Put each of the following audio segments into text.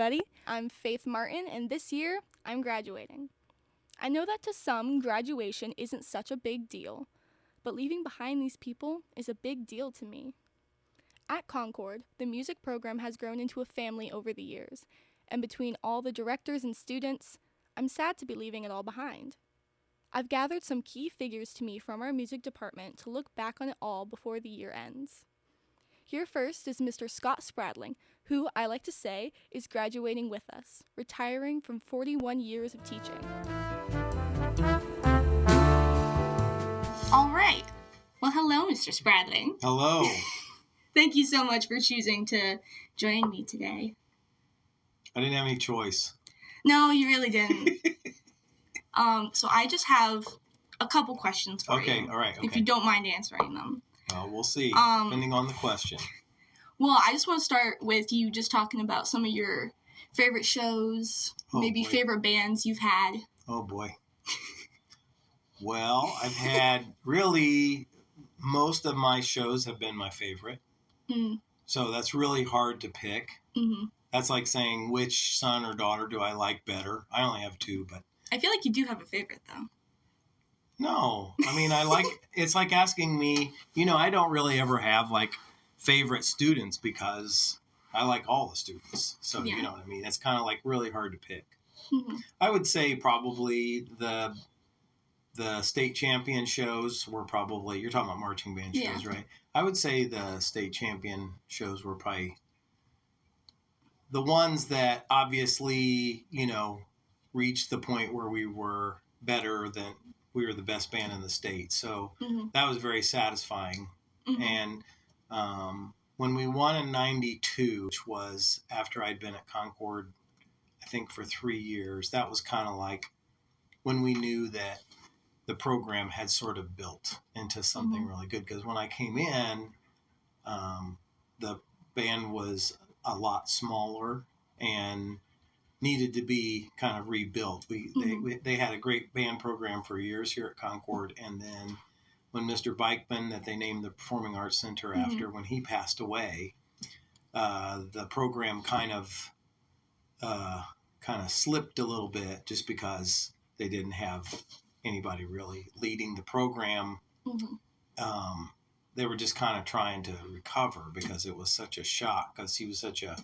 everybody. I'm Faith Martin, and this year, I'm graduating. I know that to some, graduation isn't such a big deal, but leaving behind these people is a big deal to me. At Concord, the music program has grown into a family over the years, and between all the directors and students, I'm sad to be leaving it all behind. I've gathered some key figures to me from our music department to look back on it all before the year ends. Here first is Mr. Scott Spradling, who, I like to say, is graduating with us, retiring from 41 years of teaching. All right. Well, hello, Mr. Spradling. Hello. Thank you so much for choosing to join me today. I didn't have any choice. No, you really didn't. So I just have a couple questions for you. Okay, all right. Okay. If you don't mind answering them. We'll see, depending on the question. Well, I just want to start with you just talking about some of your favorite shows, favorite bands you've had. Oh, boy. Well, I've had really, most of my shows have been my favorite. Mm. So that's really hard to pick. Mm-hmm. That's like saying which son or daughter do I like better. I only have two, but... I feel like you do have a favorite, though. No. I mean, it's like asking me, I don't really ever have, favorite students because I like all the students. So, You know what I mean? It's kind of, really hard to pick. Mm-hmm. I would say probably the state champion shows were probably, you're talking about marching band shows, right? I would say the state champion shows were probably the ones that obviously, reached the point where we were better than, we were the best band in the state. So that was very satisfying. Mm-hmm. And when we won in 92, which was after I'd been at Concord, I think for 3 years, that was kind of like when we knew that the program had sort of built into something really good. Because when I came in, the band was a lot smaller and needed to be kind of rebuilt. They had a great band program for years here at Concord, and then when Mr. Bikeman, that they named the Performing Arts Center after, when he passed away, the program kind of slipped a little bit just because they didn't have anybody really leading the program. Mm-hmm. They were just kind of trying to recover because it was such a shock, because he was such a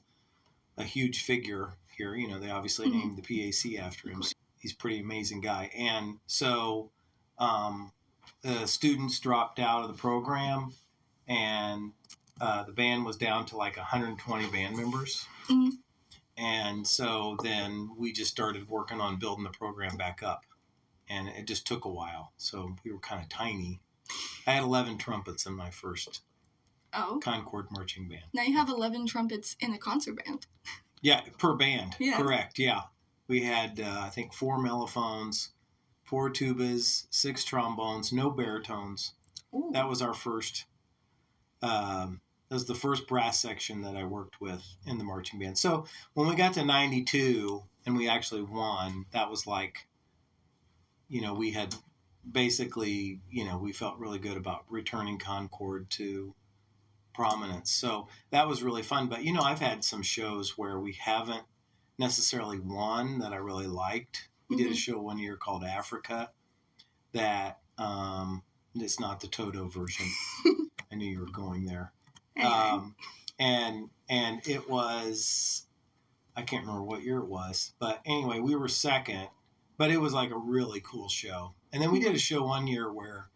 huge figure here. They obviously named the PAC after him. So he's a pretty amazing guy. And so the students dropped out of the program, and the band was down to 120 band members. Mm-hmm. And so then we just started working on building the program back up. And it just took a while. So we were kind of tiny. I had 11 trumpets in my first Concord marching band. Now you have 11 trumpets in a concert band. Yeah, per band. Yeah. Correct, yeah. We had, I think, 4 mellophones, 4 tubas, 6 trombones, no baritones. Ooh. That was our first, that was the first brass section that I worked with in the marching band. So when we got to 92 and we actually won, that was we had basically, we felt really good about returning Concord to prominence. So that was really fun. But, I've had some shows where we haven't necessarily won that I really liked. We did a show one year called Africa that it's not the Toto version. I knew you were going there. And it was, I can't remember what year it was. But anyway, we were second. But it was a really cool show. And then we did a show one year where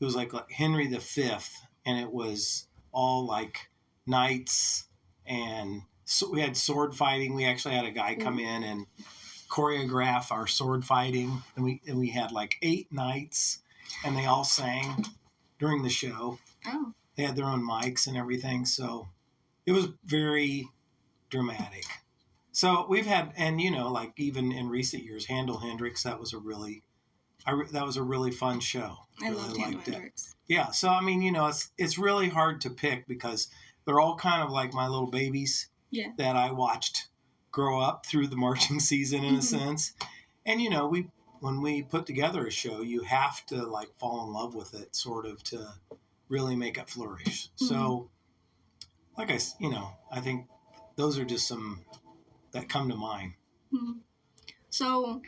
it was like Henry V, and it was all knights, and so we had sword fighting. We actually had a guy come in and choreograph our sword fighting, and we had 8 knights, and they all sang during the show. Oh. They had their own mics and everything, so it was very dramatic. So we've had, and even in recent years, Handel Hendrix, that was a really fun show. I loved Handel Hendrix. Yeah, so I mean, it's really hard to pick because they're all kind of like my little babies that I watched grow up through the marching season in a sense. And when we put together a show, you have to fall in love with it sort of to really make it flourish. Mm-hmm. So I think those are just some that come to mind. Mm-hmm. So,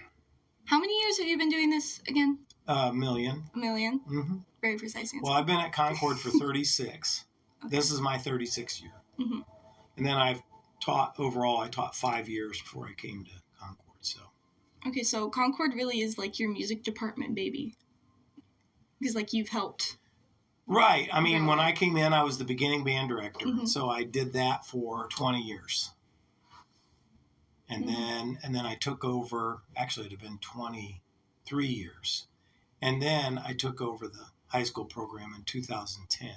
how many years have you been doing this again? A million. A million? Mm-hmm. Very precise answer. Well, I've been at Concord for 36. Okay. This is my 36th year. Mm-hmm. And then I taught 5 years before I came to Concord, so. Okay, so Concord really is like your music department baby. Because, like, you've helped. Right. I mean, when I came in, I was the beginning band director. Mm-hmm. So I did that for 20 years. And then I took over, actually it had been 23 years. And then I took over the high school program in 2010.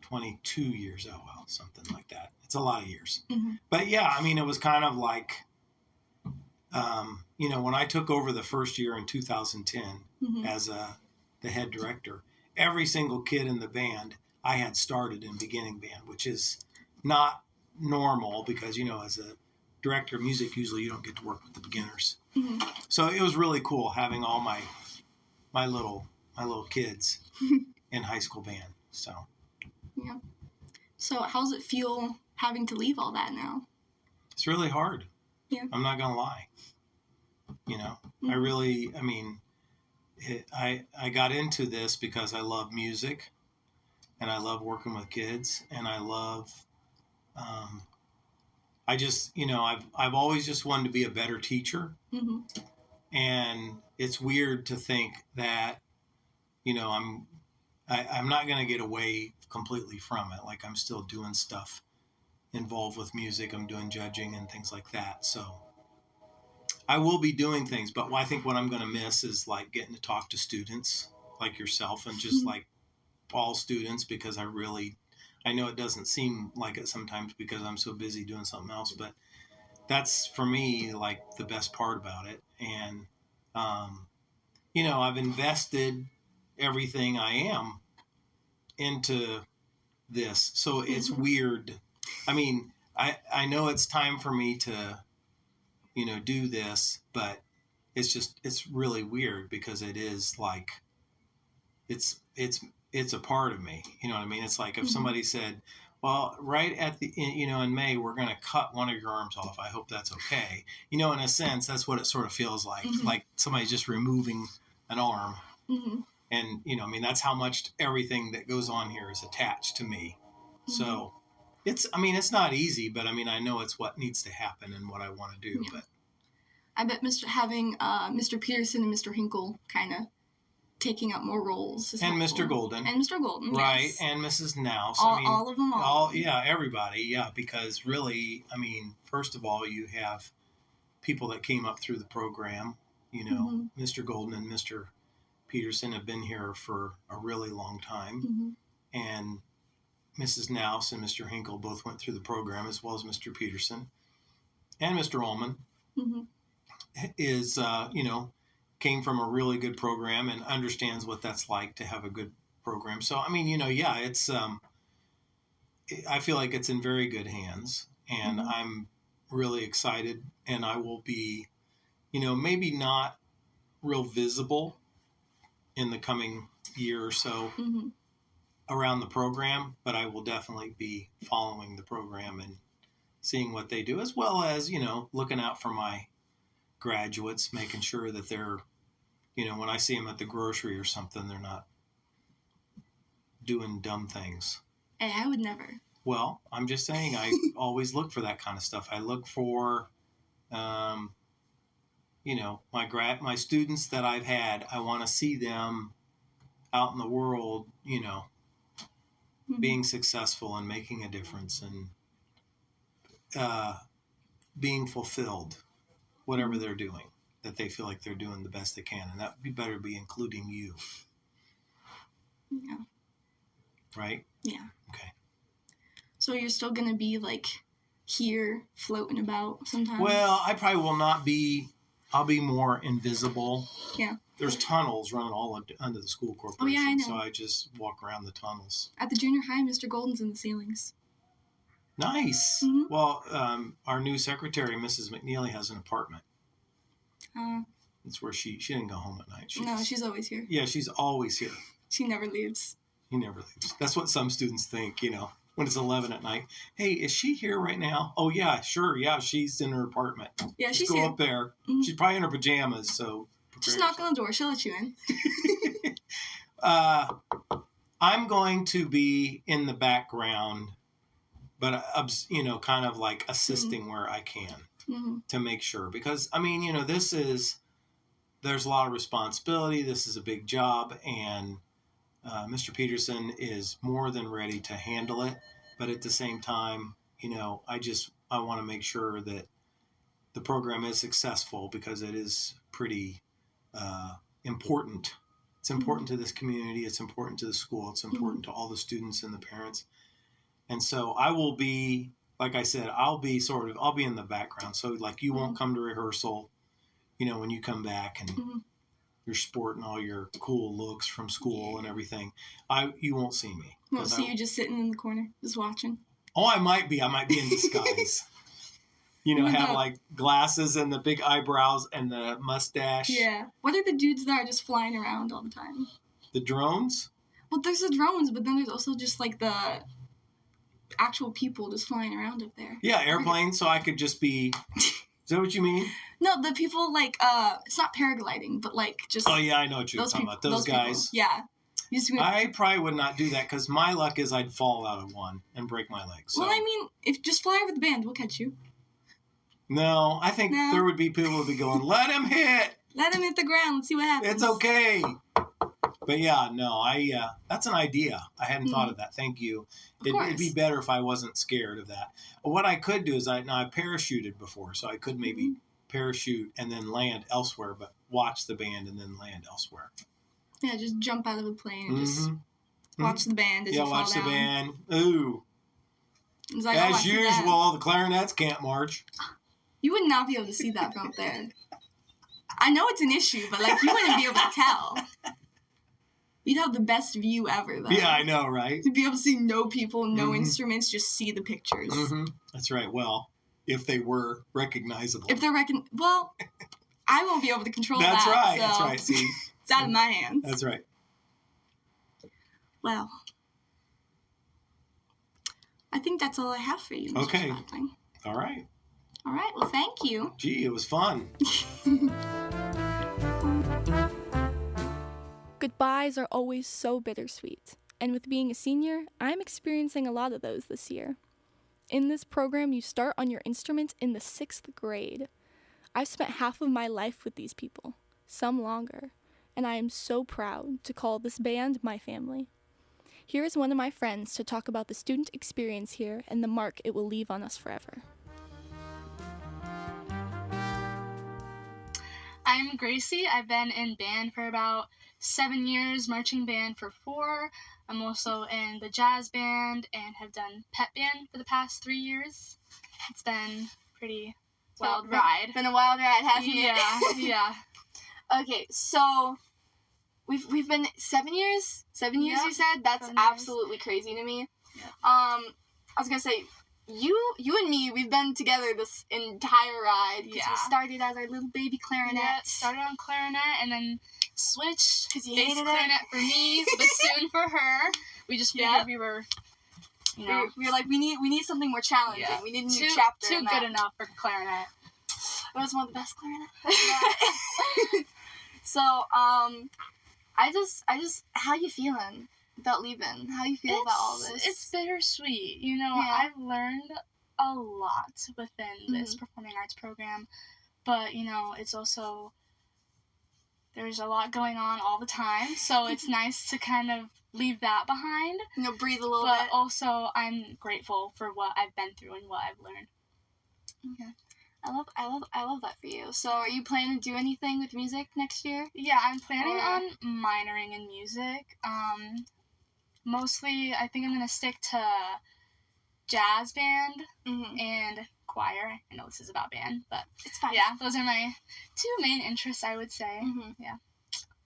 22 years, oh well, something like that. It's a lot of years. Mm-hmm. But yeah, I mean, it was kind of like, when I took over the first year in 2010 as the head director, every single kid in the band I had started in beginning band, which is not normal because, as a director of music, usually you don't get to work with the beginners. Mm-hmm. So it was really cool having all my little kids in high school band. So. Yeah. So how does it feel having to leave all that now? It's really hard. Yeah. I'm not going to lie. I got into this because I love music and I love working with kids and I love, I've always just wanted to be a better teacher. Mm-hmm. And it's weird to think that, I'm not going to get away completely from it. Like I'm still doing stuff involved with music. I'm doing judging and things like that. So I will be doing things, but I think what I'm going to miss is like getting to talk to students like yourself and just like all students, because I know it doesn't seem like it sometimes because I'm so busy doing something else, but that's for me, like the best part about it. And, I've invested everything I am into this. So it's weird. I mean, I know it's time for me to, do this, but it's really weird because it is like, it's a part of me. You know what I mean? It's like if somebody said, well, right at the, in May, we're going to cut one of your arms off. I hope that's okay. In a sense, that's what it sort of feels like somebody's just removing an arm. Mm-hmm. And, that's how much everything that goes on here is attached to me. Mm-hmm. So it's not easy, but I know it's what needs to happen and what I want to do. Yeah. But I bet Mr. Peterson and Mr. Hinkle kind of taking up more roles. And helpful. Mr. Golden. And Mr. Golden, right. Yes. And Mrs. Nouse. All of them all. Yeah, everybody. Yeah, because really, first of all, you have people that came up through the program. Mr. Golden and Mr. Peterson have been here for a really long time. Mm-hmm. And Mrs. Nouse and Mr. Hinkle both went through the program, as well as Mr. Peterson. And Mr. Ullman is, came from a really good program and understands what that's like to have a good program. So, it's, I feel like it's in very good hands. And I'm really excited. And I will be, maybe not real visible in the coming year or so around the program, but I will definitely be following the program and seeing what they do, as well as, looking out for my graduates, making sure that they're, when I see them at the grocery or something, they're not doing dumb things. Hey, I would never. Well, I'm just saying, I always look for that kind of stuff. I look for, my students that I've had, I want to see them out in the world, being successful and making a difference and being fulfilled, whatever they're doing, that they feel like they're doing the best they can. And that better be including you. Yeah. Right? Yeah. Okay. So you're still going to be like here floating about sometimes? Well, I probably will not be. I'll be more invisible. Yeah. There's tunnels running all under the school corporation. Oh, yeah, I know. So I just walk around the tunnels. At the junior high, Mr. Golden's in the ceilings. Nice. Mm-hmm. Well, our new secretary, Mrs. McNeely, has an apartment. That's where she didn't go home at night. She's always here. Yeah, she's always here. She never leaves. She never leaves. That's what some students think, when it's 11 at night. Hey, is she here right now? Oh, yeah, sure. Yeah, she's in her apartment. Yeah, Just she's go here. up there. Mm-hmm. She's probably in her pajamas, so just knock on the door. She'll let you in. I'm going to be in the background, but, kind of like assisting where I can to make sure. Because, I mean, there's a lot of responsibility. This is a big job, and Mr. Peterson is more than ready to handle it. But at the same time, I want to make sure that the program is successful because it is pretty important. It's important to this community. It's important to the school. It's important to all the students and the parents. And so I will be, like I said, I'll be in the background. So like you won't come to rehearsal, when you come back and you're sporting all your cool looks from school and everything. You won't see me. Won't see you just sitting in the corner, just watching. Oh, I might be in disguise. Have like glasses and the big eyebrows and the mustache. Yeah. What are the dudes that are just flying around all the time? The drones? Well, there's the drones, but then there's also just like the actual people just flying around up there. Yeah, airplanes, so I could just be... Is that what you mean? No, the people like, it's not paragliding, but like just... Oh, yeah, I know what you're talking about. Those guys. People. Yeah. I probably would not do that because my luck is I'd fall out of one and break my leg. So. Well, I mean, if just fly over the band, we'll catch you. No, I think there would be people who would be going, let him hit! Let him hit the ground, let's see what happens. It's okay. But yeah, no, that's an idea. I hadn't thought of that. Thank you. It'd be better if I wasn't scared of that. But what I could do is I parachuted before, so I could maybe parachute and then land elsewhere, but watch the band and then land elsewhere. Yeah, just jump out of a plane and just watch the band as you fall down. Yeah, watch the band. Ooh. Like, as usual, the clarinets can't march. You would not be able to see that from up there. I know it's an issue, but like you wouldn't be able to tell. You'd have the best view ever, though. Yeah, I know, right? You'd be able to see no people, no instruments, just see the pictures. That's right. Well, if they were recognizable. If they're well, I won't be able to control That's that. Right. So That's right. See, it's out of my hands. That's right. Well, I think that's all I have for you, Mr. Okay. Spradling. All right. All right. Well, thank you. Gee, it was fun. Goodbyes are always so bittersweet, and with being a senior, I'm experiencing a lot of those this year. In this program, you start on your instrument in the 6th grade. I've spent half of my life with these people, some longer, and I am so proud to call this band my family. Here is one of my friends to talk about the student experience here and the mark it will leave on us forever. I'm Gracie. I've been in band for about 7 years, marching band for 4. I'm also in the jazz band and have done pep band for the past 3 years. It's been pretty wild ride. Been a wild ride, hasn't it? Yeah. Okay, so we've been 7 years. 7 years, you said? That's absolutely crazy to me. Yeah. I was gonna say, you and me, we've been together this entire ride. Yeah. We started as our little baby clarinet. Yeah, started on clarinet and then switched. Because you bass hated clarinet for me, but soon for her. We just figured we were, we were like, we need something more challenging. Yeah. We need a new chapter. Too good enough for clarinet. It was one of the best clarinets. So, I just, how you feeling about leaving? How you feel about all this? It's bittersweet. I've learned a lot within this performing arts program, but, it's also, there's a lot going on all the time, so it's nice to kind of leave that behind. Breathe a little bit. But also, I'm grateful for what I've been through and what I've learned. Okay. I love that for you. So are you planning to do anything with music next year? Yeah, I'm planning on minoring in music. Mostly, I think I'm going to stick to jazz band and choir. I know this is about band, but it's fine. Yeah, those are my 2 main interests, I would say. Yeah.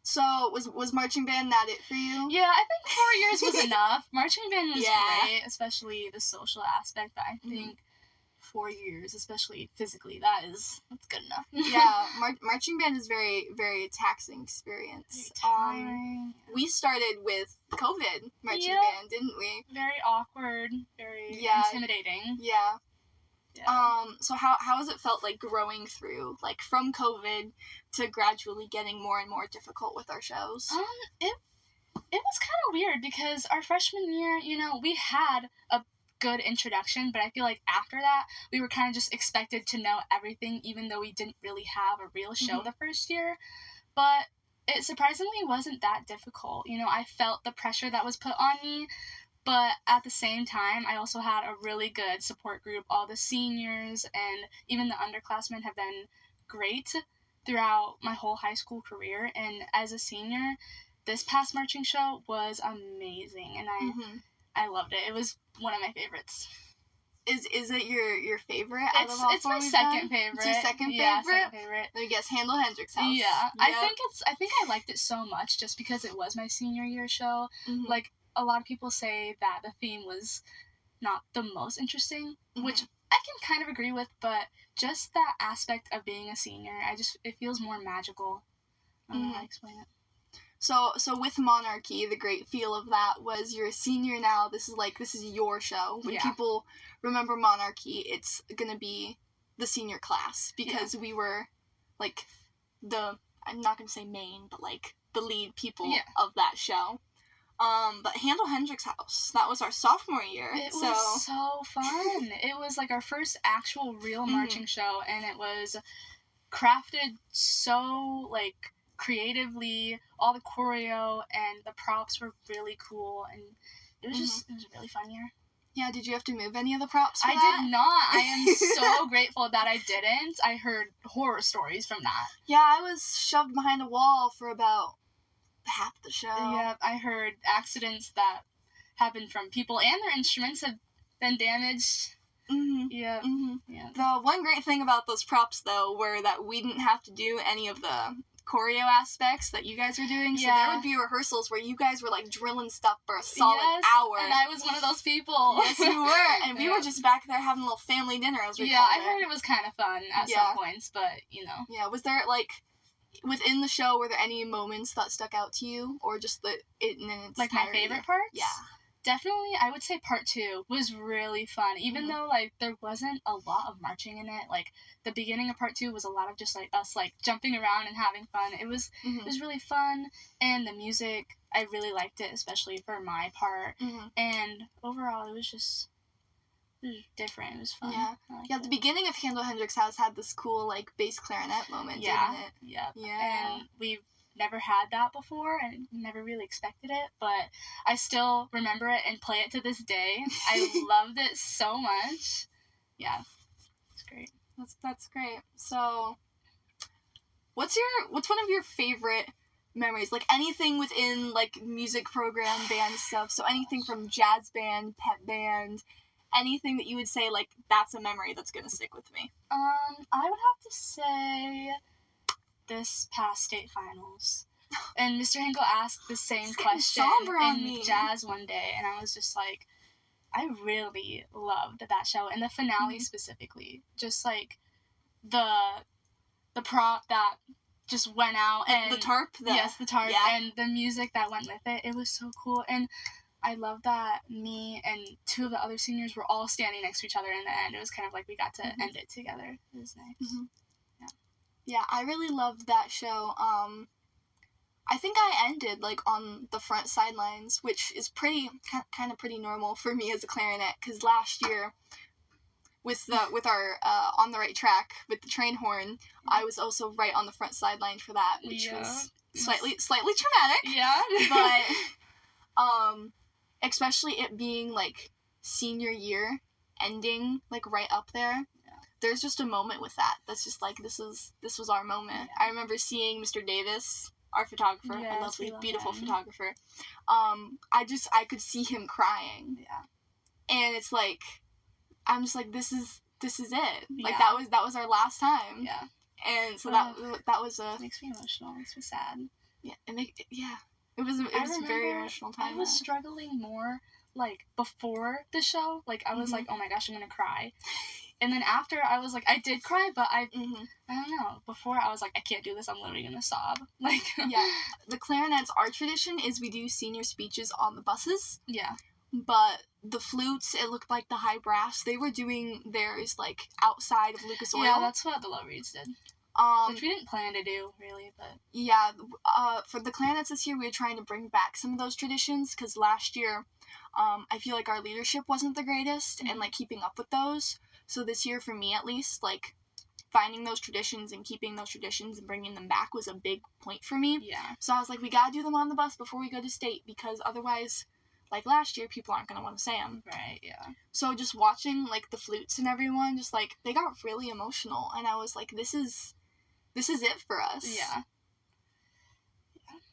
So was marching band not it for you? Yeah, I think 4 years was enough. Marching band was great, especially the social aspect, but I think 4 years, especially physically. That's good enough. Yeah, marching band is very, very taxing experience. We started with COVID marching band, didn't we? Very awkward, very intimidating. Yeah. So how has it felt like growing through, like from COVID to gradually getting more and more difficult with our shows? It was kind of weird because our freshman year, we had a good introduction, but I feel like after that, we were kind of just expected to know everything, even though we didn't really have a real show the first year. But it surprisingly wasn't that difficult. I felt the pressure that was put on me, but at the same time, I also had a really good support group. All the seniors and even the underclassmen have been great throughout my whole high school career. And as a senior, this past marching show was amazing, and I loved it. It was one of my favorites. Is it your favorite out of all It's four my we've second done? favorite. It's your second favorite? Yeah, second favorite. Let me guess, Handel Hendricks House. Yeah. Yep. I think I liked it so much just because it was my senior year show. Mhm. Like, a lot of people say that the theme was not the most interesting, which I can kind of agree with, but just that aspect of being a senior, it feels more magical. I don't know how to explain it. So with Monarchy, the great feel of that was you're a senior now. This is your show. When people remember Monarchy, it's gonna be the senior class because we were like I'm not gonna say main, but like the lead people of that show. But Handel Hendricks House, that was our sophomore year. It was so fun. It was like our first actual real marching show, and it was crafted so like creatively. All the choreo and the props were really cool, and it was it was a really fun year. Yeah, did you have to move any of the props for I that? did not. I am so grateful that I didn't. I heard horror stories from that. Yeah, I was shoved behind a wall for about half the show. Yeah, I heard accidents that happened from people, and their instruments have been damaged. Yeah. The one great thing about those props, though, were that we didn't have to do any of the choreo aspects that you guys were doing. So there would be rehearsals where you guys were like drilling stuff for a solid hour. And I was one of those people. Yes, you were. And we were just back there having a little family dinner, as we called it. I heard it was kind of fun at some points, but Yeah, was there like within the show, were there any moments that stuck out to you, or just it in its like my favorite parts? Yeah. Definitely, I would say part 2 was really fun, even though, like, there wasn't a lot of marching in it. Like, the beginning of part 2 was a lot of just, like, us, like, jumping around and having fun. It was really fun, and the music, I really liked it, especially for my part. And overall, it was different. It was fun. Yeah, the beginning of Handel Hendricks House had this cool, like, bass clarinet moment, didn't it? Yeah. Yeah. And we've never had that before and never really expected it, but I still remember it and play it to this day. I loved it so much. Yeah, it's great. That's great. So what's one of your favorite memories, like anything within like music program, band stuff, so anything from jazz band, pep band, anything that you would say like that's a memory that's gonna stick with me? I would have to say this past state finals. And Mr. Hinkle asked the same question in jazz one day, and I was just like, I really loved that show, and the finale specifically. Just like the prop that just went out, and the tarp. Yes, the tarp, and the music that went with it. It was so cool, and I love that me and 2 of the other seniors were all standing next to each other in the end. It was kind of like we got to end it together. It was nice. Yeah, I really loved that show. I think I ended like on the front sidelines, which is kind of pretty normal for me as a clarinet, because last year with our On the Right Track with the train horn, I was also right on the front sideline for that, which was slightly traumatic. Yeah. But especially it being like senior year ending like right up there. There's just a moment with that that's just like this was our moment. I remember seeing Mr. Davis, our photographer, a lovely, beautiful photographer. I could see him crying. Yeah. And it's like I'm just like this is it. Like that was our last time. Yeah. And so that was it makes me emotional. It makes me sad. Yeah. It was a very emotional time. I was struggling more like, before the show, like, I was Mhm. like, oh my gosh, I'm gonna cry. And then after, I was like, I did cry, but I don't know. Before, I was like, I can't do this. I'm literally gonna sob. Like, Yeah. The clarinets, our tradition is we do senior speeches on the buses. Yeah. But the flutes, it looked like the high brass, they were doing theirs, like, outside of Lucas Oil. Yeah, that's what the Low Reeds did. Which we didn't plan to do, really, but... Yeah, for the clarinets this year, we were trying to bring back some of those traditions, because last year, I feel like our leadership wasn't the greatest, and, like, keeping up with those. So this year, for me at least, like, finding those traditions and keeping those traditions and bringing them back was a big point for me. Yeah. So I was like, we gotta do them on the bus before we go to state, because otherwise, like last year, people aren't gonna want to say them. Right, yeah. So just watching, like, the flutes and everyone, just, like, they got really emotional, and I was like, this is it for us. Yeah.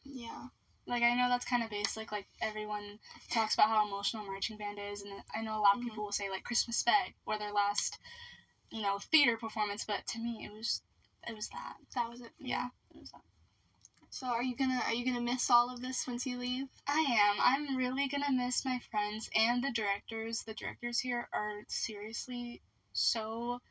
Yeah. Like, I know that's kind of basic, like, everyone talks about how emotional marching band is, and I know a lot of people will say, like, Christmas Sped, or their last, you know, theater performance, but to me, it was that. That was it. Yeah, it was that. So are you gonna miss all of this once you leave? I am. I'm really gonna miss my friends and the directors. The directors here are seriously so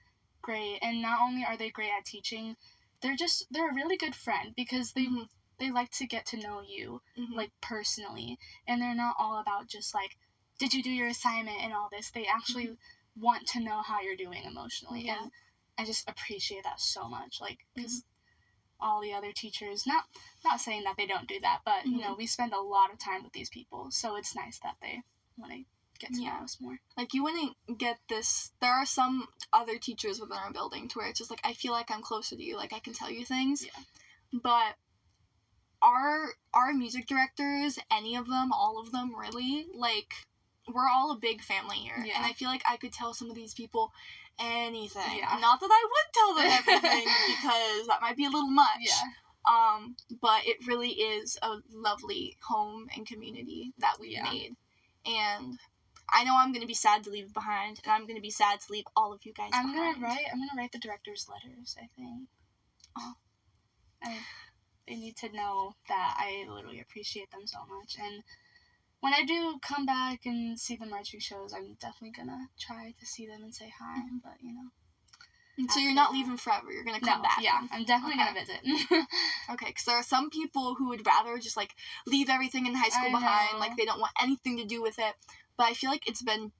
great, and not only are they great at teaching, they're a really good friend, because they like to get to know you, like, personally, and they're not all about just, like, did you do your assignment and all this. They actually want to know how you're doing emotionally, and I just appreciate that so much, like, because all the other teachers, not saying that they don't do that, but, you know, we spend a lot of time with these people, so it's nice that they want to get to know us more. Like, you wouldn't get this. There are some other teachers within our building to where it's just like, I feel like I'm closer to you, like, I can tell you things. Yeah. But our music directors, any of them, all of them, really, like, we're all a big family here. Yeah. And I feel like I could tell some of these people anything. Yeah. Not that I would tell them everything, because that might be a little much. Yeah. But it really is a lovely home and community that we've made. And I know I'm going to be sad to leave behind, and I'm going to be sad to leave all of you guys behind. I'm going to write the directors letters, I think. Oh. They need to know that I literally appreciate them so much. And when I do come back and see the marching shows, I'm definitely going to try to see them and say hi, but, you know. And so you're not leaving forever, you're going to come back. Yeah, I'm definitely going to visit. Okay, because there are some people who would rather just, like, leave everything in high school behind, like, they don't want anything to do with it, but I feel like it's been,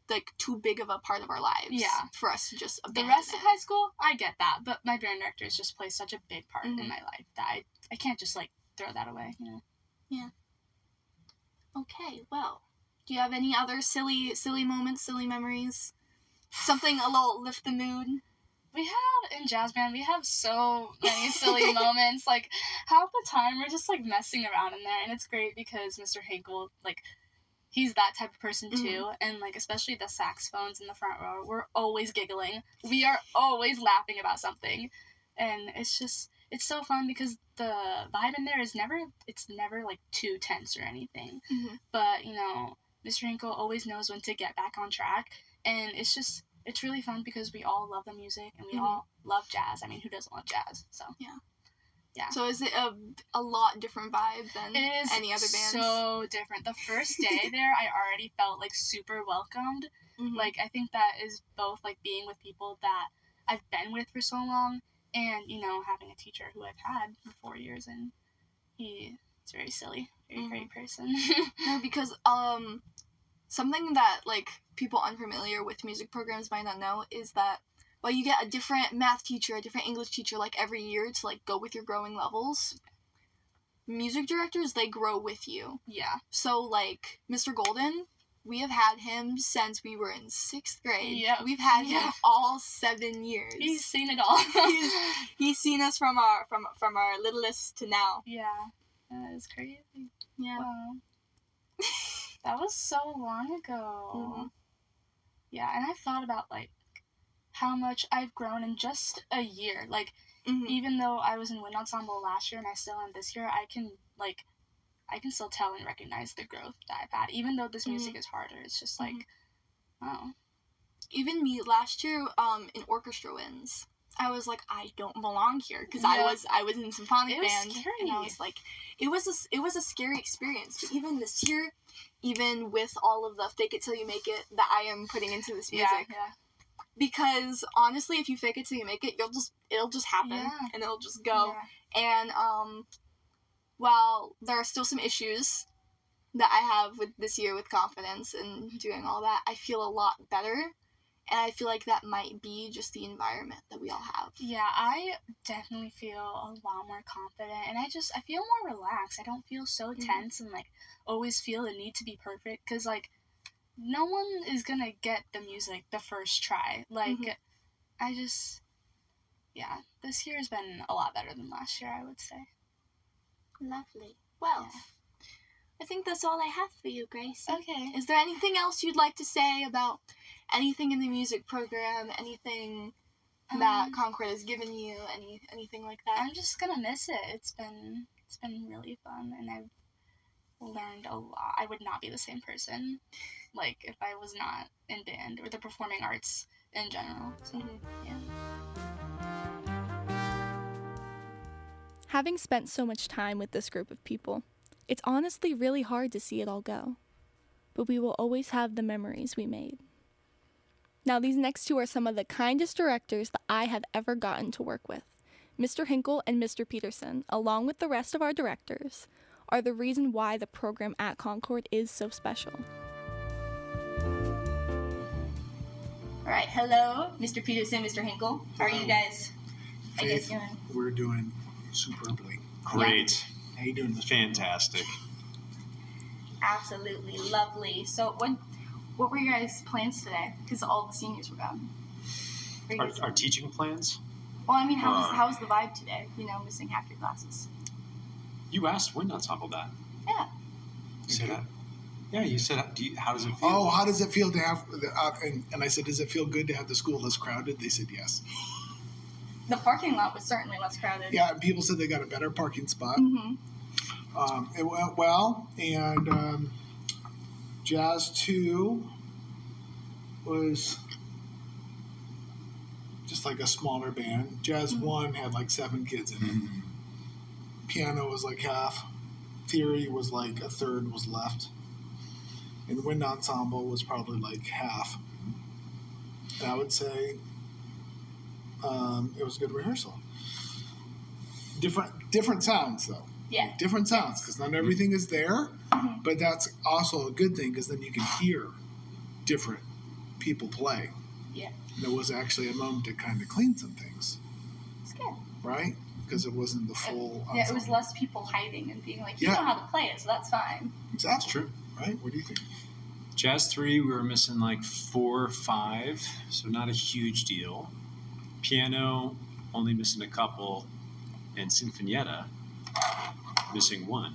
like, too big of a part of our lives for us to just abandon the rest it. of high school, I get that, but my band directors just play such a big part in my life that I can't just, like, throw that away, you know? Yeah. Okay, well, do you have any other silly moments, silly memories? Something a little lift the mood? We have, in jazz band, we have so many silly moments. Like, half the time we're just, like, messing around in there, and it's great because Mr. Hinkle, like, he's that type of person, too, and, like, especially the saxophones in the front row, we're always giggling. We are always laughing about something, and it's so fun because the vibe in there is never, like, too tense or anything, but, you know, Mr. Hinkle always knows when to get back on track, and it's really fun because we all love the music, and we all love jazz. I mean, who doesn't love jazz? So, yeah. So is it a lot different vibe than any other bands? So different. The first day there, I already felt, like, super welcomed. Like, I think that is both, like, being with people that I've been with for so long, and, you know, having a teacher who I've had for 4 years, and he's very silly, very great person. No, because something that, like, people unfamiliar with music programs might not know is that, well, you get a different math teacher, a different English teacher, like, every year to, like, go with your growing levels. Music directors, they grow with you. Yeah. So, like, Mr. Golden, we have had him since we were in 6th grade. Yeah. We've had him all 7 years. He's seen it all. he's seen us from our littlest to now. Yeah. That is crazy. Yeah. Wow. That was so long ago. Yeah, and I've thought about, like, how much I've grown in just a year. Like, even though I was in wind ensemble last year and I still am this year, I can still tell and recognize the growth that I've had. Even though this music is harder, it's just like, wow. Even me last year, in orchestra winds, I was like, I don't belong here, because Yeah. I was in symphonic It was band, scary. and I was like, it was a scary experience. But even this year, even with all of the fake it till you make it that I am putting into this music, Yeah. because honestly, if you fake it till you make it, it'll just happen, Yeah. and it'll just go. Yeah. And while there are still some issues that I have with this year with confidence and doing all that, I feel a lot better. And I feel like that might be just the environment that we all have. Yeah, I definitely feel a lot more confident, and I feel more relaxed. I don't feel so tense and, like, always feel the need to be perfect, because, like, no one is gonna get the music the first try. Like, this year has been a lot better than last year, I would say. Lovely. Well, I think that's all I have for you, Grace. Okay. Is there anything else you'd like to say about anything in the music program, anything that Concord has given you, anything like that? I'm just gonna miss it. It's been really fun, and I've learned a lot. I would not be the same person, like, if I was not in band or the performing arts in general. So, yeah. Having spent so much time with this group of people, it's honestly really hard to see it all go. But we will always have the memories we made. Now, these next two are some of the kindest directors that I have ever gotten to work with. Mr. Hinkle and Mr. Peterson, along with the rest of our directors, are the reason why the program at Concord is so special. All right, hello, Mr. Peterson, Mr. Hinkle. How are you guys? Faith, we're doing superbly. Great. How you doing? Fantastic. Absolutely lovely. So, what were your guys' plans today? Because all the seniors were gone. Our teaching plans? Well, I mean, how was the vibe today? You know, missing half your classes. You asked Wind Ensemble that. Yeah. You said that? Yeah, you said, how does it feel? Oh, how does it feel to have, and I said, does it feel good to have the school less crowded? They said yes. The parking lot was certainly less crowded. Yeah, and people said they got a better parking spot. Mm-hmm. It went well, and Jazz 2 was just like a smaller band. Jazz 1 had like 7 kids in it. Piano was like half. Theory was like a third was left. And Wind Ensemble was probably like half. And I would say it was a good rehearsal. Different sounds, though. Yeah. Different sounds, because not everything is there, but that's also a good thing, because then you can hear different people play. Yeah. And there was actually a moment to kind of clean some things. It's good. Right? Because it wasn't the full ensemble. Yeah, it was less people hiding and being like, you know how to play it, so that's fine. Exactly. That's true. Right? What do you think? Jazz 3, we were missing like 4 or 5, so not a huge deal. Piano, only missing a couple. And Sinfonietta, missing 1.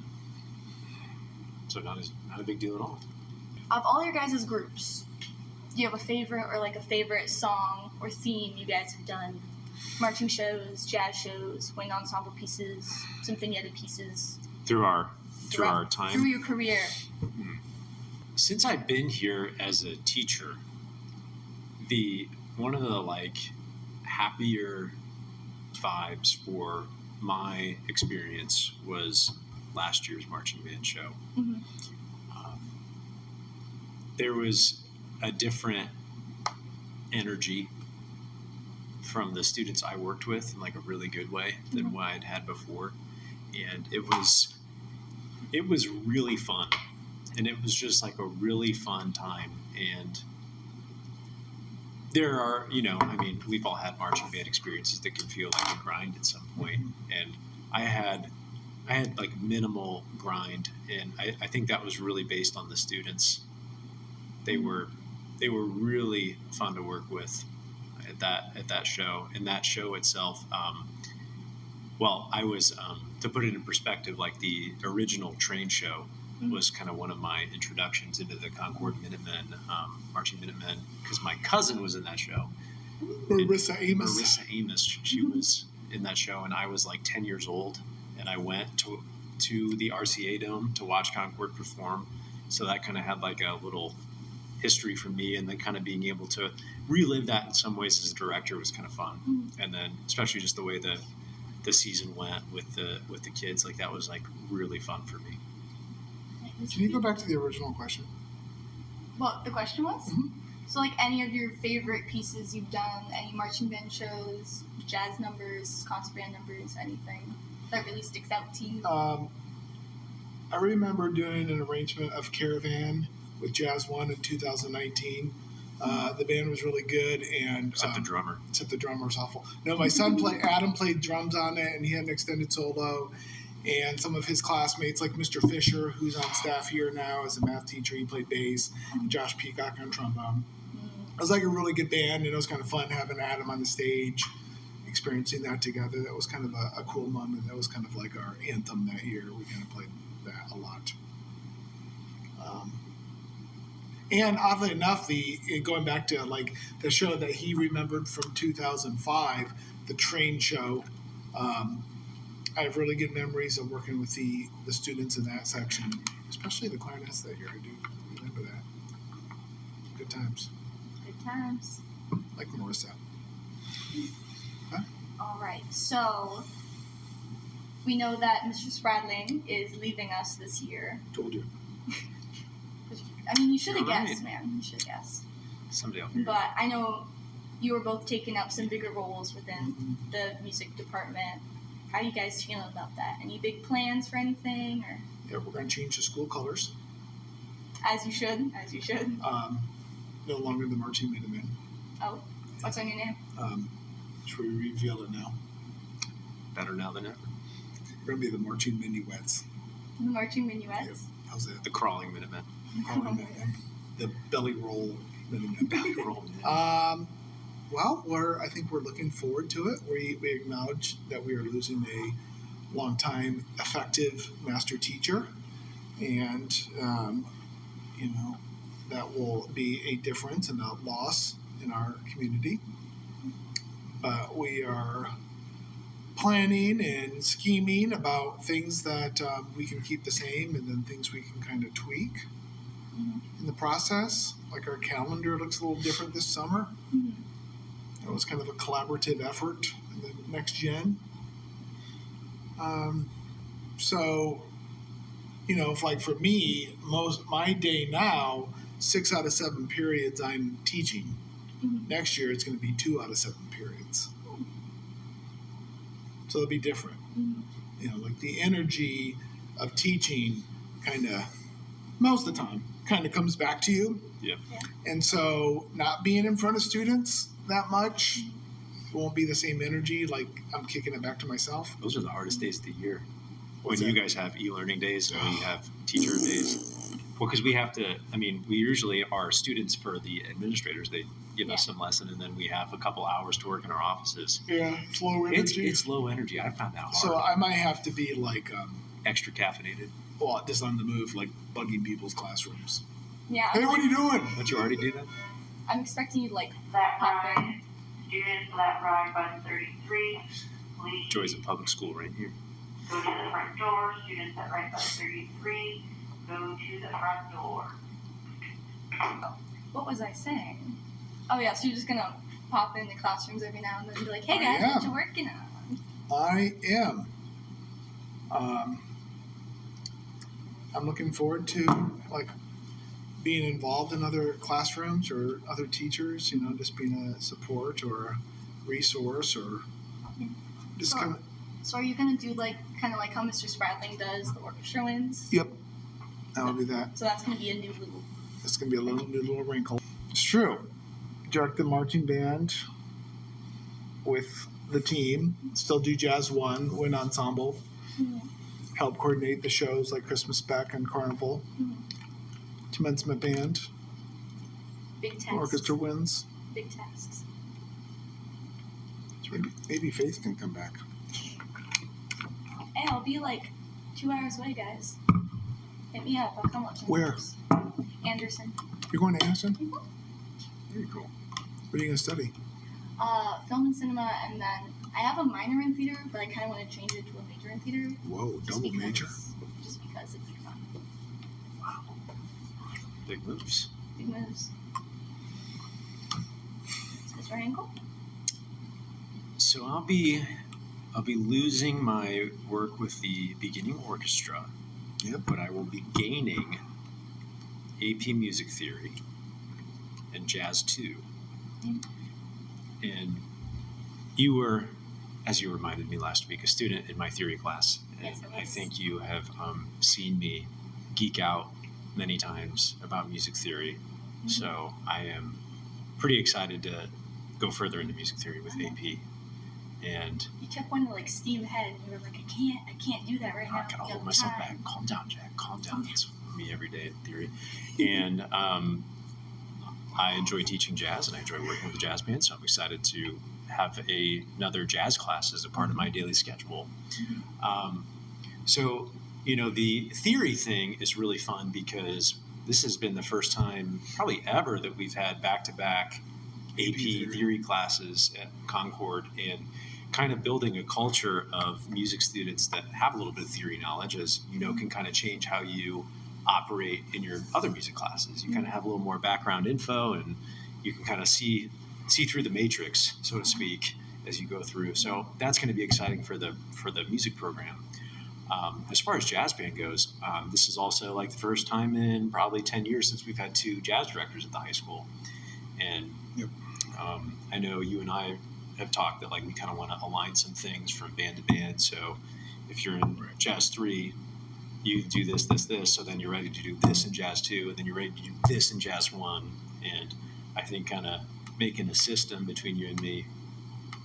So not a big deal at all. Of all your guys' groups, do you have a favorite or like a favorite song or theme you guys have done? Marching shows, jazz shows, wind ensemble pieces, Sinfonietta pieces. Through our time. Through your career. Since I've been here as a teacher, one of the like happier vibes for my experience was last year's marching band show. Mm-hmm. There was a different energy from the students I worked with in like a really good way than what I'd had before, and it was really fun, and it was just like a really fun time. And there are, we've all had marching band experiences that can feel like a grind at some point, and I had like minimal grind, and I think that was really based on the students. They were really fun to work with at that show. And that show itself, I was to put it in perspective, like the original train show was kind of one of my introductions into the Concord Minutemen, Marching Minutemen, because my cousin was in that show. Marissa Amos. She was in that show, and I was like 10 years old, and I went to the RCA Dome to watch Concord perform. So that kind of had like a little history for me, and then kind of being able to relive that in some ways as a director was kind of fun. And then especially just the way the season went with the kids, like that was like really fun for me. Can you go back to the original question? What the question was? So, like, any of your favorite pieces you've done, any marching band shows, jazz numbers, concert band numbers, anything that really sticks out to you? I remember doing an arrangement of Caravan with Jazz One in 2019. The band was really good, and Except the drummer. Except the drummer was awful. No, my son Adam played drums on it, and he had an extended solo. And some of his classmates, like Mr. Fisher, who's on staff here now as a math teacher, he played bass, and Josh Peacock on trombone. It was like a really good band, and it was kind of fun having Adam on the stage, experiencing that together. That was kind of a cool moment. That was kind of like our anthem that year. We kind of played that a lot. And oddly enough, going back to like the show that he remembered from 2005, the train show, I have really good memories of working with the students in that section, especially the clarinets that year. I do remember that. Good times. Good times. Like Marissa. All right, so we know that Mr. Spradling is leaving us this year. Told you. I mean, you should have You're right. guessed, man. You should have guessed. Someday I'll figure it But out. I know you were both taking up some bigger roles within the music department. How are you guys feeling about that? Any big plans for anything, or Yeah, we're going to change the school colors. as you should, as you should? No longer the Marching Minutemen. Oh, what's on your name? Should we reveal it now? Better now than ever. We're going to be the Marching Minuets. The Marching Minuets. Yep. How's that? The crawling Minutemen. Calling Minutemen. The belly roll Minutemen. Belly roll Minutemen. Well, I think we're looking forward to it. We acknowledge that we are losing a longtime effective master teacher, and that will be a difference and a loss in our community. But we are planning and scheming about things that we can keep the same, and then things we can kind of tweak in the process. Like our calendar looks a little different this summer. It was kind of a collaborative effort in the next gen. So, if like for me, my day now, 6 out of 7 periods I'm teaching. Next year it's going to be 2 out of 7 periods. So it'll be different. Like the energy of teaching kind of, most of the time, kind of comes back to you. Yeah. And so not being in front of students that much won't be the same energy, like I'm kicking it back to myself. Those are the hardest days of the year. What's when that? you guys have e-learning days, when you have teacher days. Well, because we have to, we usually are students for the administrators. They give us some lesson, and then we have a couple hours to work in our offices. Yeah, it's low energy. It's low energy. I found that hard. So I might have to be like, Extra caffeinated. just on the move, like bugging people's classrooms. Yeah. Hey, what are you doing? Don't you already do that? I'm expecting you to like Flat pop in. ride, students, flat ride bus 33, please Joys of public school right here. go to the front door, students at right bus 33, go to the front door. What was I saying? Oh yeah, so you're just gonna pop in the classrooms every now and then and be like, hey I guys, what am. you working on? I am. I'm looking forward to like being involved in other classrooms or other teachers. Just being a support or a resource or just Sure. kind of. So are you gonna do kind of like how Mr. Spradling does the orchestra wins? Yep, I'll do that. So that's gonna be a new little. It's gonna be a new little wrinkle. It's true. Direct the marching band with the team. Still do Jazz One, Wind Ensemble. Help coordinate the shows like Christmas Spec and Carnival. Commencement band, Big tasks. orchestra wins. Big tasks. So maybe Faith can come back. Hey, I'll be like 2 hours away, guys. Hit me up. I'll come up to you. Where? Anderson. You're going to Anderson? Very cool. What are you going to study? Film and cinema, and then I have a minor in theater, but I kind of want to change it to a major in theater. Whoa, just double because- major. Just because it'd be fun. Big moves. Big moves. Mr. Hinkle? So I'll be losing my work with the beginning orchestra. Yep. But I will be gaining AP Music Theory and Jazz 2. And you were, as you reminded me last week, a student in my theory class. And Yes, I I was. think you have seen me geek out many times about music theory. So I am pretty excited to go further into music theory with AP. And You kept wanting to like steam ahead, and you were like, I can't do that right now. I gotta You hold have myself time. back. Calm down, Jack. Calm down. That's me every day in theory. And I enjoy teaching jazz, and I enjoy working with the jazz band. So I'm excited to have another jazz class as a part of my daily schedule. So the theory thing is really fun because this has been the first time probably ever that we've had back-to-back AP theory classes at Concord, and kind of building a culture of music students that have a little bit of theory knowledge, as can kind of change how you operate in your other music classes. You kind of have a little more background info, and you can kind of see through the matrix, so to speak, as you go through. So that's going to be exciting for the music program. As far as jazz band goes, this is also like the first time in probably 10 years since we've had 2 jazz directors at the high school. And I know you and I have talked that like we kind of want to align some things from band to band. So if you're in Jazz 3, you do this, so then you're ready to do this in Jazz 2, and then you're ready to do this in Jazz 1. And I think kind of making a system between you and me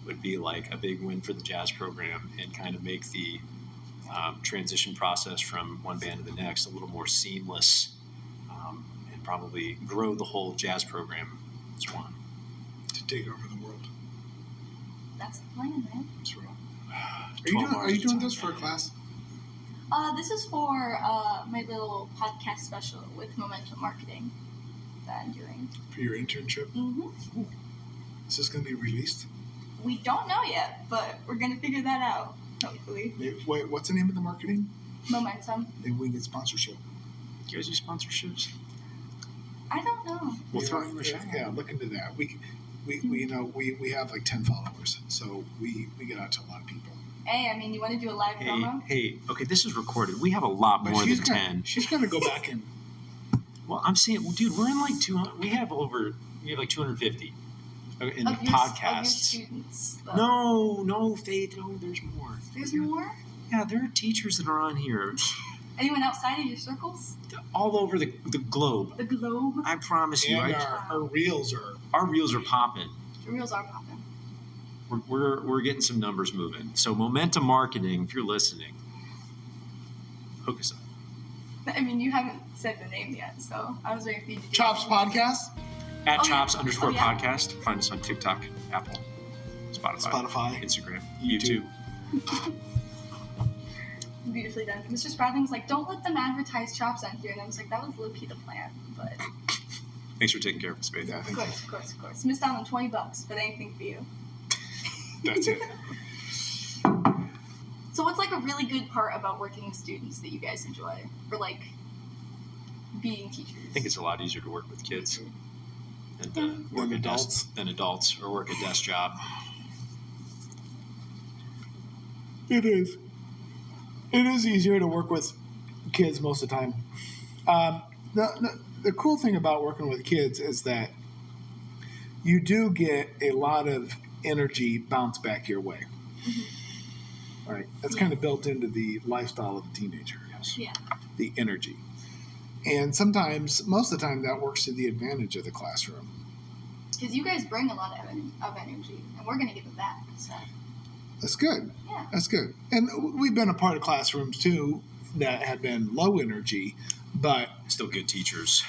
would be like a big win for the jazz program, and kind of make the transition process from one band to the next a little more seamless, and probably grow the whole jazz program as one. To take over the world. That's the plan, man. That's right. 12 Are you hours doing of this time. for a class? This is for my little podcast special with Momentum Marketing that I'm doing. For your internship? Mm-hmm. Is this going to be released? We don't know yet, but we're gonna figure that out. Hopefully. Wait, what's the name of the marketing? Momentum. Maybe we get sponsorship. You guys do sponsorships? I don't know. We'll You throw know, it in the show. Yeah, look into that. We have like 10 followers, so we get out to a lot of people. Hey, I mean, you want to do a live promo? Hey, okay, this is recorded. We have a lot But more than she's gonna- 10. She's going to go back and Well, I'm saying, dude, we're in like 200. We have like 250 in Of your podcasts. students. though. No, Faith, no, there's more. There's more? Yeah, there are teachers that are on here Anyone outside of your circles? all over the globe. The globe? I promise you, and our reels are. our reels are popping. The reels are popping. We're getting some numbers moving. So Momentum Marketing, if you're listening, hook us up. I mean, you haven't said the name yet, so I was waiting for you to do Chops it. Podcast, At Oh, yeah. Chops_podcast. Oh, yeah. Find us on TikTok, Apple, Spotify. Instagram, YouTube. YouTube. Beautifully done. Mr. Spratling's like, don't let them advertise Chops on here. And I was like, that was low-key the plan. But Thanks for taking care of us, Faith. Yeah, I of think course. Missed out on $20, but anything for you. that's it. So what's like a really good part about working with students that you guys enjoy? Or like being teachers? I think it's a lot easier to work with kids than Than adults. than adults, or work a desk job. It is. It is easier to work with kids most of the time. The cool thing about working with kids is that you do get a lot of energy bounce back your way. Right? That's kind of built into the lifestyle of a teenager. Yeah. The energy. And sometimes, most of the time, that works to the advantage of the classroom. Because you guys bring a lot of energy, and we're going to give it back. So That's good. yeah. That's good. And we've been a part of classrooms, too, that have been low energy, but Still good teachers.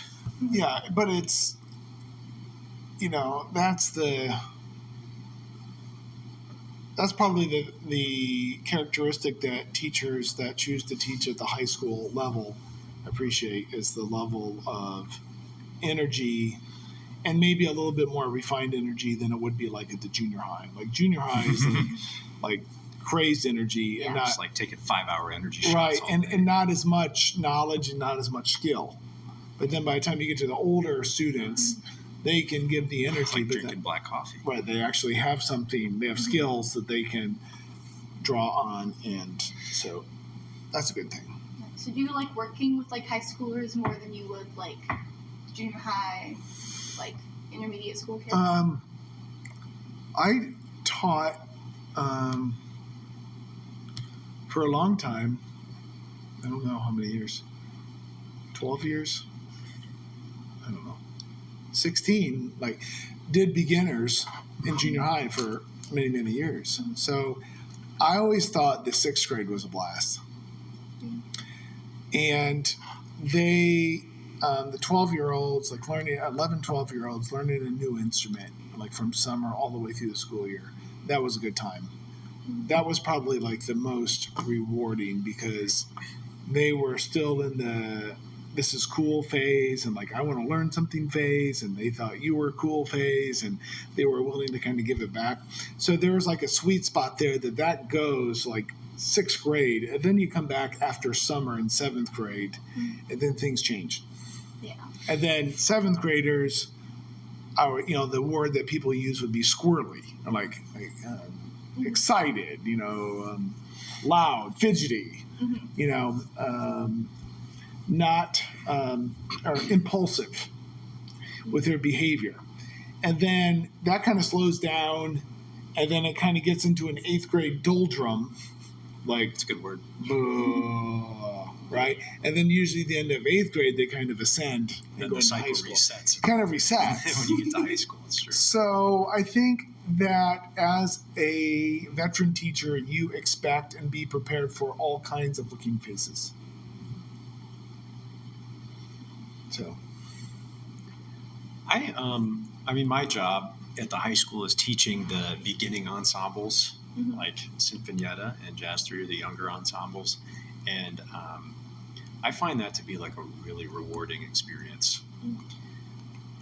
yeah, but it's, that's probably the characteristic that teachers that choose to teach at the high school level appreciate, is the level of energy, and maybe a little bit more refined energy than it would be like at the junior high. Like junior high is like crazed energy, and not Just like taking 5-hour energy shots. right, all and day. and not as much knowledge and not as much skill. But then by the time you get to the older students, they can give the energy. It's like but drinking then, black coffee. right, they actually have something. They have skills that they can draw on, and so that's a good thing. So do you like working with like high schoolers more than you would like junior high, like intermediate school kids? I taught for a long time. I don't know how many years. 12 years? I don't know. 16, like, did beginners in junior high for many, many years. So I always thought the 6th grade was a blast. And they, the 12-year-olds, like learning, 11, 12-year-olds learning a new instrument, like from summer all the way through the school year, that was a good time. That was probably like the most rewarding because they were still in the this is cool phase and like I want to learn something phase, and they thought you were cool phase, and they were willing to kind of give it back. So there was like a sweet spot there that goes like 6th grade, and then you come back after summer in 7th grade, and then things change. Yeah. And then 7th graders, the word that people use would be squirrely, like excited, loud, fidgety, not or impulsive with their behavior. And then that kind of slows down, and then it kind of gets into an 8th grade doldrum, like It's a good word. right? And then usually at the end of 8th grade, they kind of ascend and Then go the into high cycle school. resets. Kind of resets. When you get to high school, it's true. So I think that as a veteran teacher, you expect and be prepared for all kinds of looking faces. So, I mean, my job at the high school is teaching the beginning ensembles, like Sinfonietta and Jazz 3 are the younger ensembles. And I find that to be like a really rewarding experience.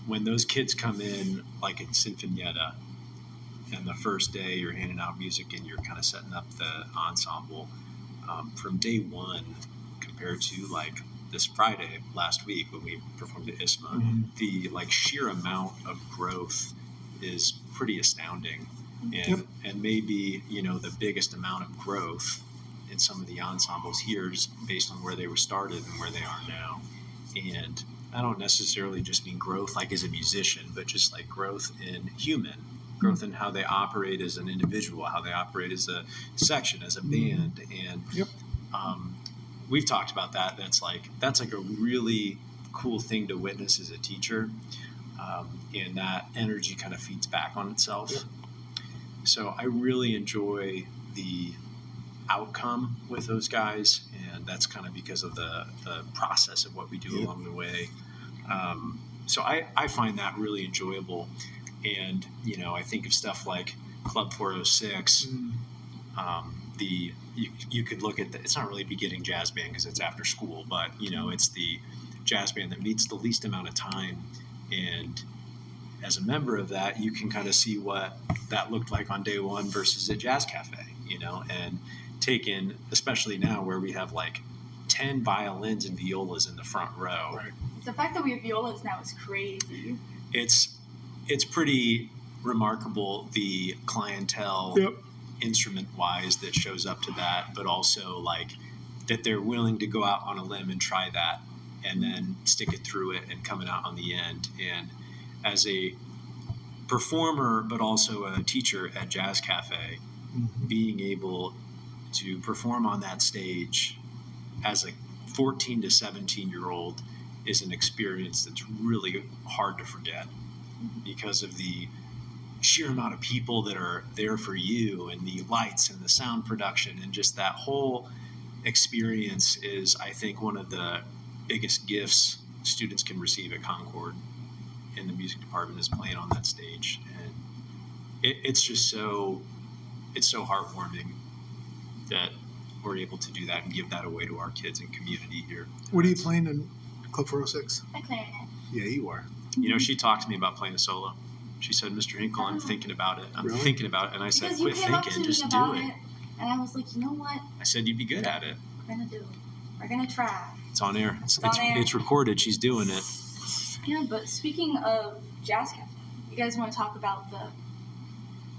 When those kids come in, like in Sinfonietta, and the first day you're handing out music and you're kind of setting up the ensemble, from day one compared to like this Friday last week when we performed at ISMA, the like sheer amount of growth is pretty astounding. And maybe, the biggest amount of growth in some of the ensembles here just based on where they were started and where they are now. And I don't necessarily just mean growth like as a musician, but just like growth in human, growth in how they operate as an individual, how they operate as a section, as a band. And we've talked about that. That's like a really cool thing to witness as a teacher. And that energy kind of feeds back on itself. So I really enjoy the outcome with those guys, and that's kind of because of the process of what we do along the way. So I find that really enjoyable. And, I think of stuff like Club 406. You could look at it's not really a beginning jazz band because it's after school, but, it's the jazz band that meets the least amount of time. And as a member of that, you can kind of see what that looked like on day one versus at Jazz Cafe, and take in, especially now where we have like 10 violins and violas in the front row. Right. The fact that we have violas now is crazy. It's pretty remarkable, the clientele instrument-wise that shows up to that, but also like that they're willing to go out on a limb and try that and then stick it through it and coming out on the end. And as a performer, but also a teacher at Jazz Cafe, being able to perform on that stage as a 14 to 17-year-old is an experience that's really hard to forget because of the sheer amount of people that are there for you and the lights and the sound production, and just that whole experience is, I think, one of the biggest gifts students can receive at Concord in the music department is playing on that stage. And it's just so heartwarming that we're able to do that and give that away to our kids and community here. What are you playing in Club 406? I clarinet. Yeah, you are. She talked to me about playing a solo. She said, "Mr. Hinkle, I'm thinking about it. I'm Really? thinking about it." And I said, Because "Quit you came up to thinking, me just do about it." and I was like, you know what? I said, "You'd be good at it." We're gonna do. We're gonna try. It's on air. on air. It's recorded. She's doing it. Yeah, but speaking of Jazz Cafe, you guys want to talk about the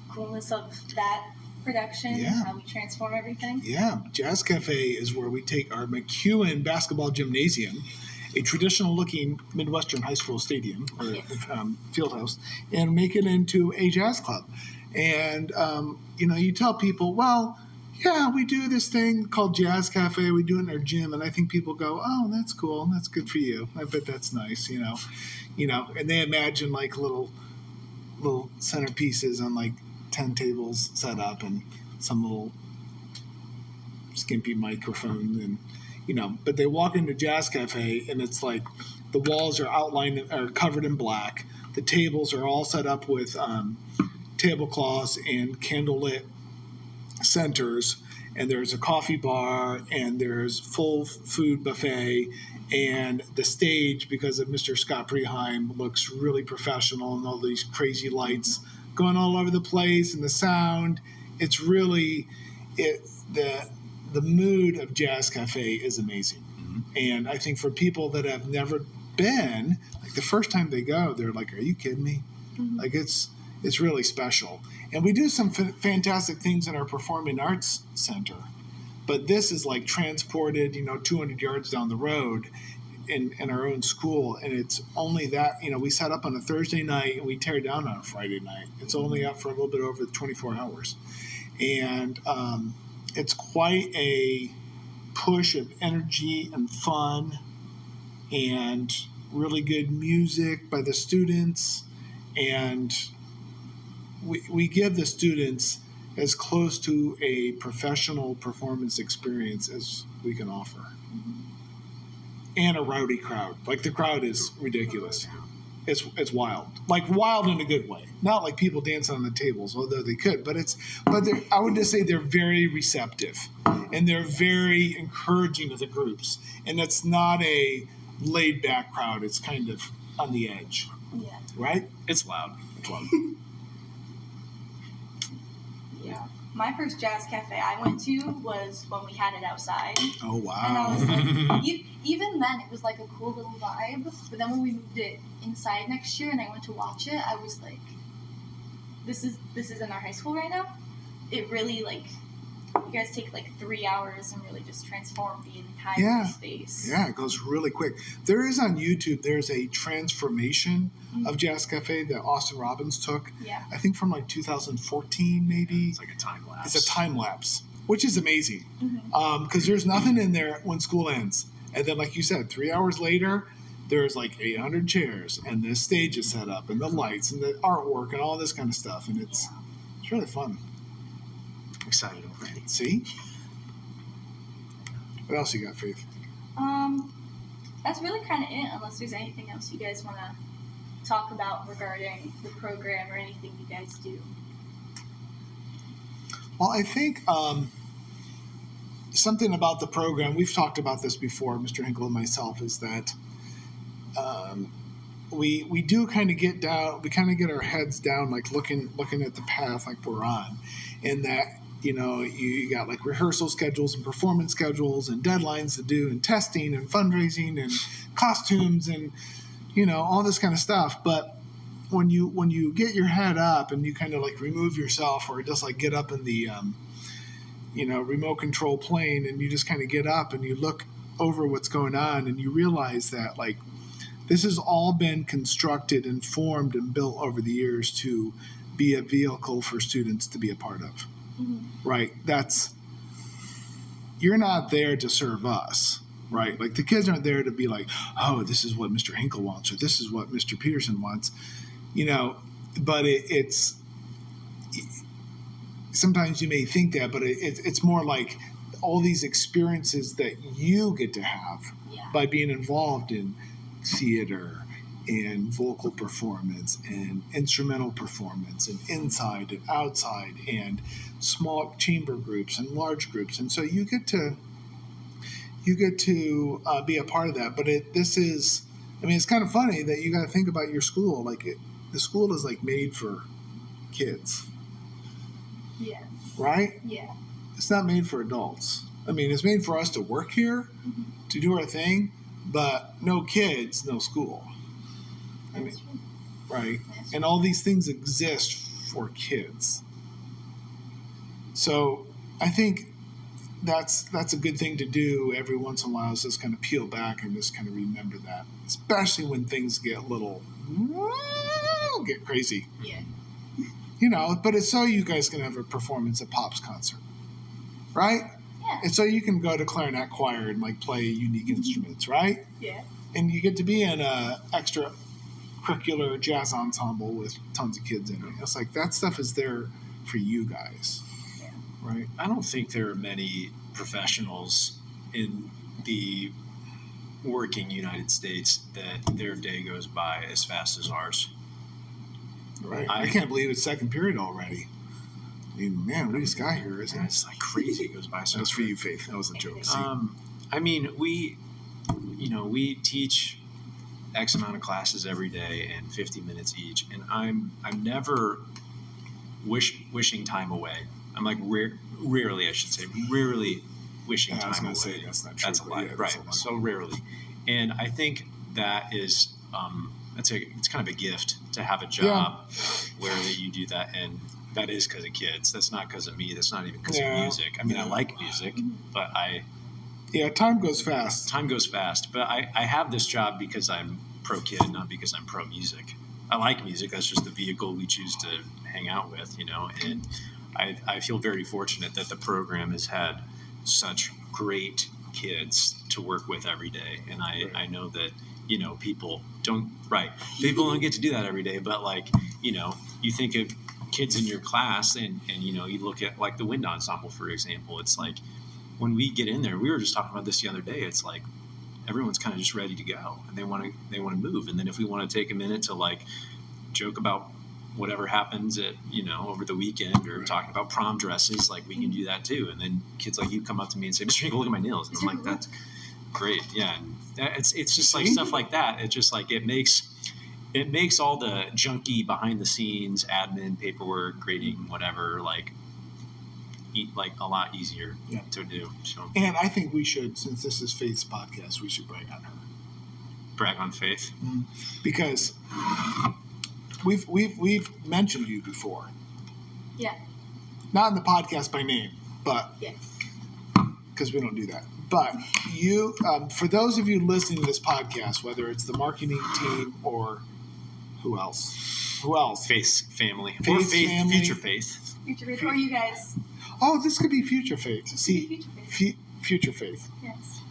coolness of that production, Yeah. how we transform everything? Yeah, Jazz Cafe is where we take our McEwen basketball gymnasium, a traditional-looking Midwestern high school stadium or field house, and make it into a jazz club. And you tell people, well, yeah, we do this thing called Jazz Cafe. We do it in our gym, and I think people go, "Oh, that's cool. That's good for you. I bet that's nice." And they imagine like little centerpieces on like 10 tables set up and some little skimpy microphone, and But they walk into Jazz Cafe, and it's like the walls are covered in black. The tables are all set up with tablecloths and candlelit centers, and there's a coffee bar, and there's full food buffet, and the stage, because of Mr. Scott Preheim, looks really professional, and all these crazy lights going all over the place, and the sound. It's really the mood of Jazz Cafe is amazing. Mm-hmm. And I think for people that have never been, like the first time they go, they're like, "Are you kidding me?" Mm-hmm. Like it's really special. And we do some fantastic things in our Performing Arts Center, but this is like transported, 200 yards down the road in our own school, and it's only that, we set up on a Thursday night and we tear down on a Friday night. It's only up for a little bit over 24 hours, and it's quite a push of energy and fun and really good music by the students, and we give the students as close to a professional performance experience as we can offer. Mm-hmm. And a rowdy crowd. Like the crowd is ridiculous. It's wild. Like wild in a good way. Not like people dancing on the tables, although they could, but I would just say they're very receptive, and they're very encouraging of the groups. And it's not a laid back crowd. It's kind of on the edge. Yeah. Right? It's loud. Yeah. My first Jazz Cafe I went to was when we had it outside. Oh, And I wow. was like, even then it was like a cool little vibe. But then when we moved it inside next year and I went to watch it, I was like, this is in our high school right now. It really you guys take 3 hours and really just transform the entire space. Yeah, it goes really quick. There is on YouTube, there's a transformation of Jazz Cafe that Austin Robbins took. Yeah. I think from 2014 maybe. It's like a time lapse. It's a time lapse, which is amazing. Mm-hmm. Because there's nothing in there when school ends. And then, like you said, 3 hours later, there's 800 chairs, and the stage is set up, and the lights, and the artwork, and all this kind of stuff. And it's really fun. Excited already. See? What else you got, Faith? That's really kind of it, unless there's anything else you guys want to talk about regarding the program or anything you guys do. Well, I think something about the program, we've talked about this before, Mr. Hinkle and myself, is that we do kind of get down, we kind of get our heads down, looking at the path we're on, and that you got rehearsal schedules and performance schedules and deadlines to do and testing and fundraising and costumes and all this kind of stuff. But when you get your head up and you kind of remove yourself, or just get up in the remote control plane, and you just kind of get up and you look over what's going on, and you realize that this has all been constructed and formed and built over the years to be a vehicle for students to be a part of. Mm-hmm. Right? You're not there to serve us, right? The kids aren't there to be oh, this is what Mr. Hinkle wants, or this is what Mr. Peterson wants, but it's sometimes you may think that, but it's more all these experiences that you get to have by being involved in theater and vocal performance and instrumental performance and inside and outside and small chamber groups and large groups. And so you get to be a part of that. But it's kind of funny that you got to think about your school. The school is made for kids. Yeah. Right? Yeah. It's not made for adults. I mean, it's made for us to work here, to do our thing, but no kids, no school. I mean, right? And all these things exist for kids. So I think that's a good thing to do every once in a while, is just kind of peel back and just kind of remember that, especially when things get get crazy. Yeah. You know, but it's so you guys can have a performance at Pop's concert, right? Yeah. And so you can go to clarinet choir and like play unique instruments, right? Yeah. And you get to be in a extracurricular jazz ensemble with tons of kids in it. It's like that stuff is there for you guys, right? I don't think there are many professionals in the working United States that their day goes by as fast as ours. Right. I can't believe it's second period already. I mean, man, we just got here, isn't it? It's like crazy. It goes by so That was for quick. you, Faith. That was a joke. See? I mean, we teach X amount of classes every day and 50 minutes each, and I'm never wishing time away. I'm like rarely, I should say, rarely wishing I was time gonna away. say that's not true. That's a but lie, yeah, right? that's a lie. So rarely, and I think that is it's kind of a gift to have a job where that you do that, and that is because of kids. That's not because of me. That's not even because of music. I mean, I like music, but time goes fast. Time goes fast, but I have this job because I'm pro kid, not because I'm pro music. I like music. That's just the vehicle we choose to hang out with, and I feel very fortunate that the program has had such great kids to work with every day. And I know that, people don't get to do that every day, but you think of kids in your class and you look at like the wind ensemble, for example. It's like when we get in there, we were just talking about this the other day. It's like everyone's kind of just ready to go and they want to move. And then if we want to take a minute to like joke about whatever happens at, over the weekend or talking about prom dresses, like we can do that too. And then kids like you come up to me and say, Mr. Hinkle, look at my nails. And I'm like, that's great. Yeah. And it's just like stuff like that. It's just like, it makes all the junky behind the scenes, admin, paperwork, grading, whatever, like a lot easier to do. So. And I think we should, since this is Faith's podcast, we should brag on her. Brag on Faith? Because we've mentioned you before. Yeah. Not in the podcast by name, but because we don't do that. But you, for those of you listening to this podcast, whether it's the marketing team or who else? Faith's family. Faith's or family. Future Faith. Future Faith, or you guys. Oh, this could be Future Faith. See, Future Faith. Yes.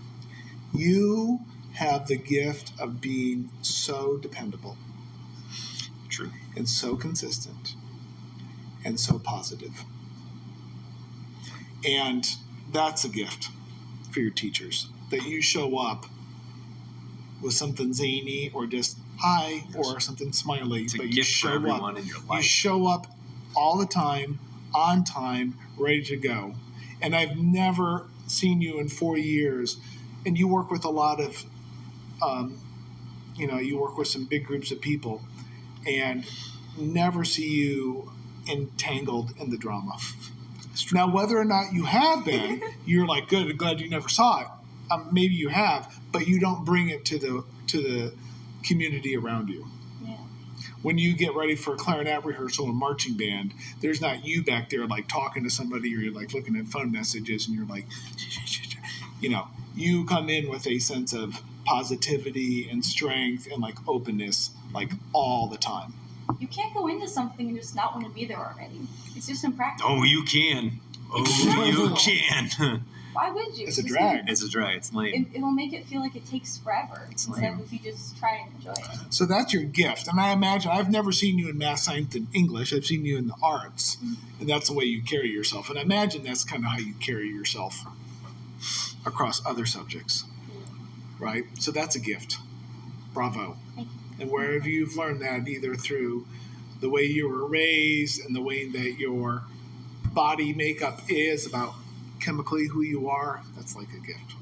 You have the gift of being so dependable. True. And so consistent. And so positive. And that's a gift for your teachers. That you show up with something zany or just hi or something smiley. It's a but gift you show for everyone up. in your You life. show up all the time, on time, ready to go. And I've never seen you in 4 years. And you work with a lot of, you work with some big groups of people. And never see you entangled in the drama. Now, whether or not you have been, you're like, good, glad you never saw it. Maybe you have, but you don't bring it to the community around you. Yeah. When you get ready for a clarinet rehearsal and marching band, there's not you back there like talking to somebody or you're like looking at phone messages and you're like, you come in with a sense of positivity and strength and like openness like all the time. You can't go into something and just not want to be there already. It's just impractical. Oh, you can. Oh, you can. Why would you? It's a drag. It's a drag. It's lame. It'll make it feel like it takes forever instead lame. of if you just try and enjoy it. So that's your gift. And I imagine I've never seen you in math, science, and English. I've seen you in the arts. And that's the way you carry yourself. And I imagine that's kind of how you carry yourself across other subjects. Right? So that's a gift. Bravo. Thank you. And wherever you've learned that, either through the way you were raised and the way that your body makeup is about chemically who you are, that's like a gift.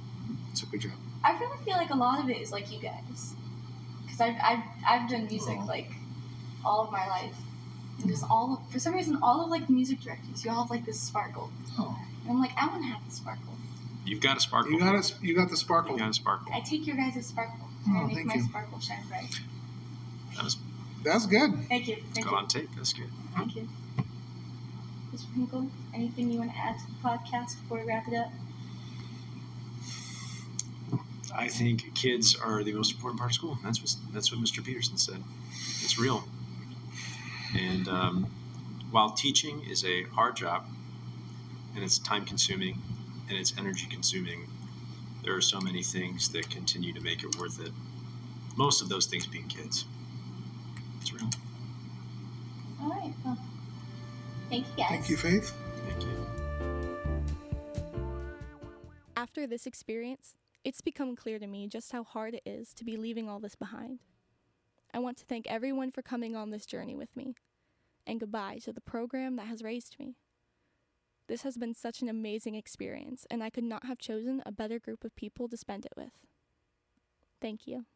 It's a good job. I really feel like a lot of it is like you guys. Because I've done music like all of my life. And just for some reason, all of like the music directors, you all have like this sparkle. Oh. And I'm like, I want to have the sparkle. You've got a sparkle. You got the sparkle. You got a sparkle. I take your guys' sparkle. Oh, I make thank my you. sparkle shine bright. That's good. Thank you. Thank Go you. on tape. That's good. Thank you. Mr. Hinkle, anything you want to add to the podcast before we wrap it up? I think kids are the most important part of school. That's what Mr. Peterson said. It's real. And while teaching is a hard job, and it's time consuming, and it's energy consuming, there are so many things that continue to make it worth it. Most of those things being kids. It's real. All right. Well, thank you guys. Thank you, Faith. Thank you. After this experience, it's become clear to me just how hard it is to be leaving all this behind. I want to thank everyone for coming on this journey with me, and goodbye to the program that has raised me. This has been such an amazing experience, and I could not have chosen a better group of people to spend it with. Thank you.